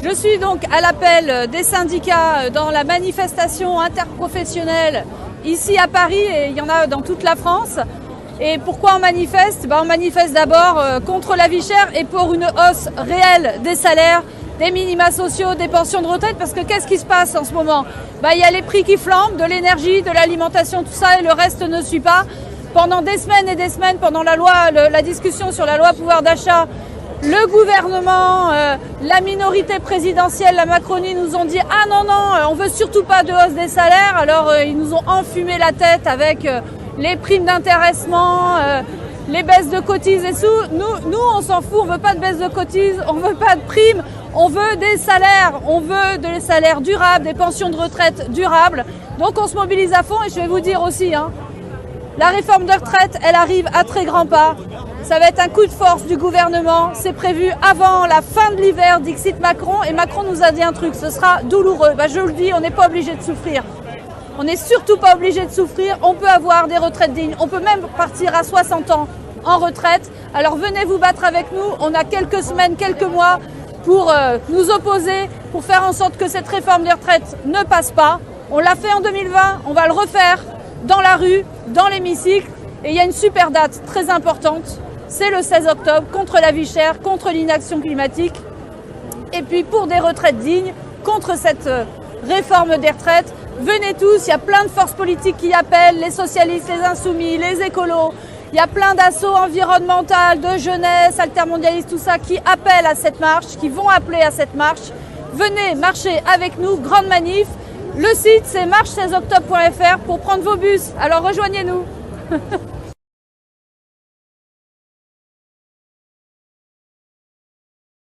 Je suis donc à l'appel des syndicats dans la manifestation interprofessionnelle ici à Paris, et il y en a dans toute la France. Et pourquoi on manifeste? On manifeste d'abord contre la vie chère et pour une hausse réelle des salaires, des minima sociaux, des pensions de retraite, parce que qu'est-ce qui se passe en ce moment? Il y a les prix qui flambent, de l'énergie, de l'alimentation, tout ça, et le reste ne suit pas. Pendant des semaines et des semaines, pendant la discussion sur la loi pouvoir d'achat, le gouvernement, la minorité présidentielle, la Macronie nous ont dit « Ah non, non, on veut surtout pas de hausse des salaires ». Alors ils nous ont enfumé la tête avec les primes d'intéressement, les baisses de cotises et tout. Nous, on s'en fout, on veut pas de baisse de cotises, on veut pas de primes, on veut des salaires, on veut des salaires durables, des pensions de retraite durables. Donc on se mobilise à fond, et je vais vous dire aussi, la réforme de retraite, elle arrive à très grands pas. Ça va être un coup de force du gouvernement. C'est prévu avant la fin de l'hiver, dixit Macron. Et Macron nous a dit un truc, ce sera douloureux. Je vous le dis, on n'est pas obligé de souffrir. On n'est surtout pas obligé de souffrir. On peut avoir des retraites dignes. On peut même partir à 60 ans en retraite. Alors venez vous battre avec nous. On a quelques semaines, quelques mois pour nous opposer, pour faire en sorte que cette réforme des retraites ne passe pas. On l'a fait en 2020, on va le refaire dans la rue, dans l'hémicycle. Et il y a une super date très importante. C'est le 16 octobre, contre la vie chère, contre l'inaction climatique, et puis pour des retraites dignes, contre cette réforme des retraites. Venez tous, il y a plein de forces politiques qui appellent, les socialistes, les insoumis, les écolos, il y a plein d'assauts environnementales, de jeunesse, altermondialistes, tout ça, qui appellent à cette marche, qui vont appeler à cette marche. Venez marcher avec nous, grande manif. Le site, c'est marche16octobre.fr pour prendre vos bus, alors rejoignez-nous.